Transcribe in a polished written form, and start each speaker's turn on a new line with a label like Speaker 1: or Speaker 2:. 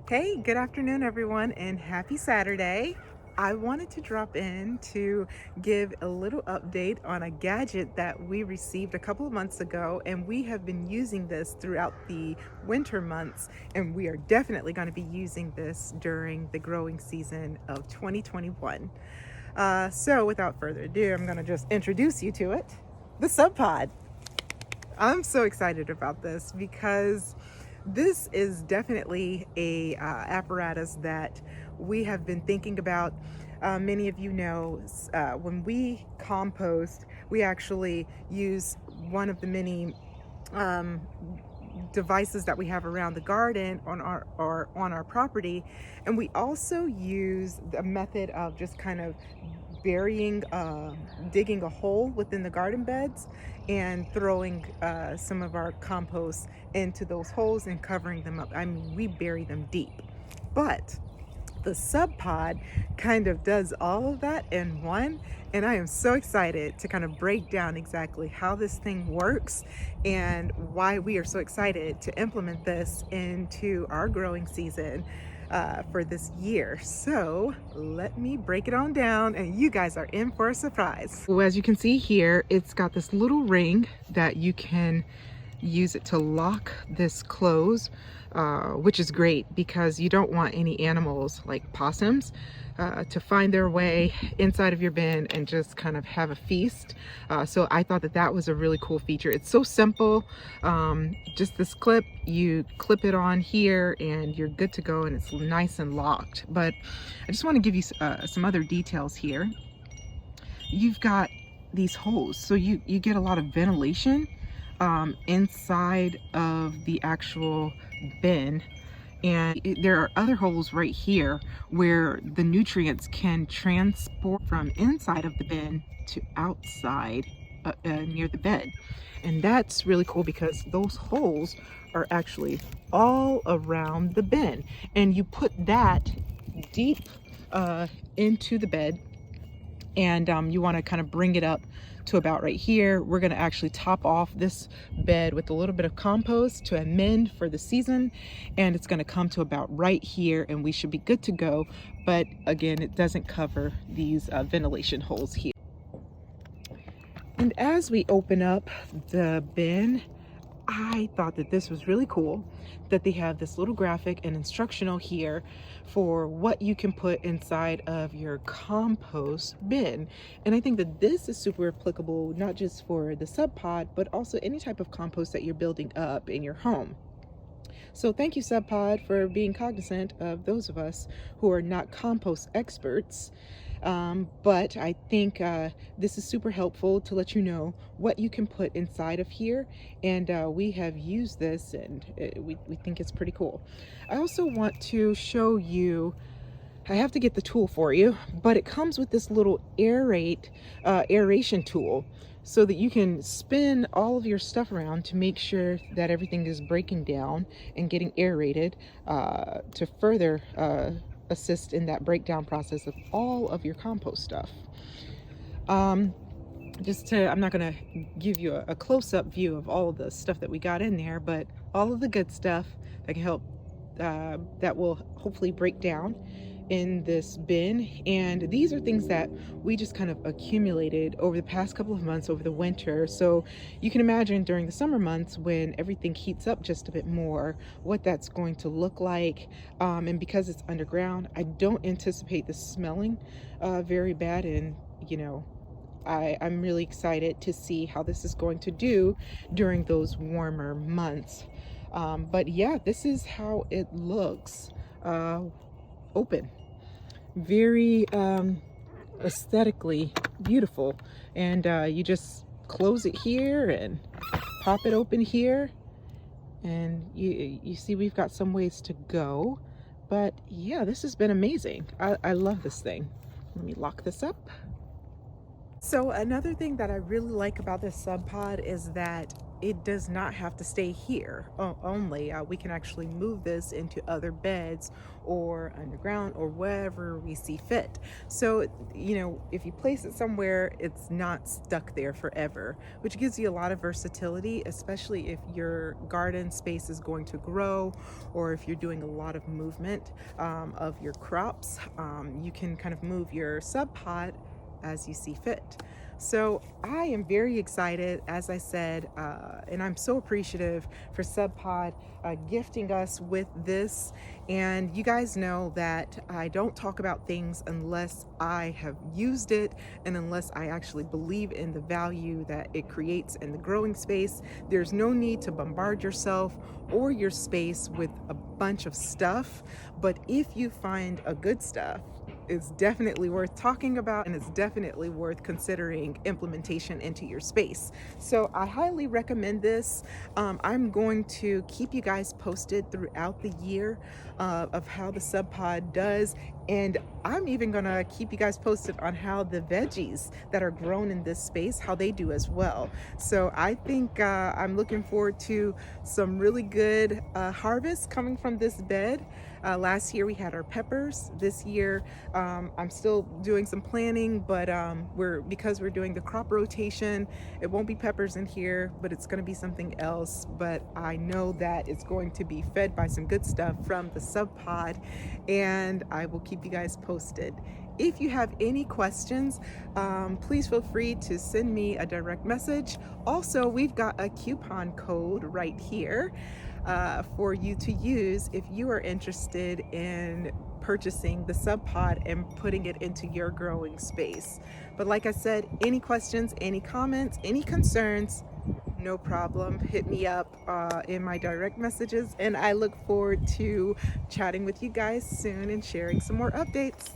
Speaker 1: Hey, good afternoon, everyone, and happy Saturday. I wanted to drop in to give a little update on a gadget that we received a couple of months ago, and we have been using this throughout the winter months, and we are definitely going to be using this during the growing season of 2021. So, without further ado, I'm going to just introduce you to it, the Subpod. I'm so excited about this because this is definitely a apparatus that we have been thinking about. Many of you know when we compost, we actually use one of the many um, devices that we have around the garden on our property, and we also use the method of just kind of burying digging a hole within the garden beds and throwing some of our compost into those holes and covering them up. I mean, we bury them deep, but the Subpod kind of does all of that in one, and I am so excited to kind of break down exactly how this thing works and why we are so excited to implement this into our growing season for this year. So let me break it on down, and you guys are in for a surprise. Well, as you can see here, it's got this little ring that you can use it to lock this close, which is great because you don't want any animals like possums to find their way inside of your bin and just kind of have a feast. So I thought that that was a really cool feature. It's so simple. Just this clip, you clip it on here and you're good to go, and it's nice and locked. But I just want to give you some other details here. You've got these holes, so you get a lot of ventilation inside of the actual bin, and there are other holes right here where the nutrients can transport from inside of the bin to outside near the bed. And that's really cool because those holes are actually all around the bin, and you put that deep into the bed, and you want to kind of bring it up to about right here. We're going to actually top off this bed with a little bit of compost to amend for the season, and it's going to come to about right here, and we should be good to go. But again, it doesn't cover these ventilation holes here. And as we open up the bin, I thought that this was really cool that they have this little graphic and instructional here for what you can put inside of your compost bin. And I think that this is super applicable, not just for the Subpod, but also any type of compost that you're building up in your home. So thank you, Subpod, for being cognizant of those of us who are not compost experts. But I think this is super helpful to let you know what you can put inside of here. And we have used this, and we think it's pretty cool. I also want to show you, I have to get the tool for you, but it comes with this little aeration tool, so that you can spin all of your stuff around to make sure that everything is breaking down and getting aerated to further assist in that breakdown process of all of your compost stuff. I'm not going to give you a close-up view of all of the stuff that we got in there, but all of the good stuff that can help, that will hopefully break down in this bin. And these are things that we just kind of accumulated over the past couple of months over the winter. So you can imagine during the summer months when everything heats up just a bit more, what that's going to look like. And because it's underground, I don't anticipate this smelling very bad. And I'm really excited to see how this is going to do during those warmer months. But yeah, this is how it looks open. Very aesthetically beautiful. And you just close it here and pop it open here. And you see we've got some ways to go. But yeah, this has been amazing. I love this thing. Let me lock this up. So another thing that I really like about this Subpod is that it does not have to stay here only. We can actually move this into other beds or underground or wherever we see fit. So, if you place it somewhere, it's not stuck there forever, which gives you a lot of versatility, especially if your garden space is going to grow or if you're doing a lot of movement of your crops. You can kind of move your Subpod as you see fit. So I am very excited, as I said, and I'm so appreciative for Subpod gifting us with this. And you guys know that I don't talk about things unless I have used it and unless I actually believe in the value that it creates in the growing space. There's no need to bombard yourself or your space with a bunch of stuff, but if you find a good stuff, it's definitely worth talking about and it's definitely worth considering implementation into your space. So I highly recommend this. I'm going to keep you guys posted throughout the year of how the Subpod does. And I'm even gonna keep you guys posted on how the veggies that are grown in this space, how they do as well. So I think I'm looking forward to some really good harvests coming from this bed. Last year we had our peppers. This year I'm still doing some planning, but because we're doing the crop rotation, it won't be peppers in here, but it's going to be something else. But I know that it's going to be fed by some good stuff from the Subpod, and I will keep you guys posted. If you have any questions, please feel free to send me a direct message. Also, we've got a coupon code right here for you to use if you are interested in purchasing the Subpod and putting it into your growing space. But like I said, any questions, any comments, any concerns, no problem. Hit me up in my direct messages, and I look forward to chatting with you guys soon and sharing some more updates.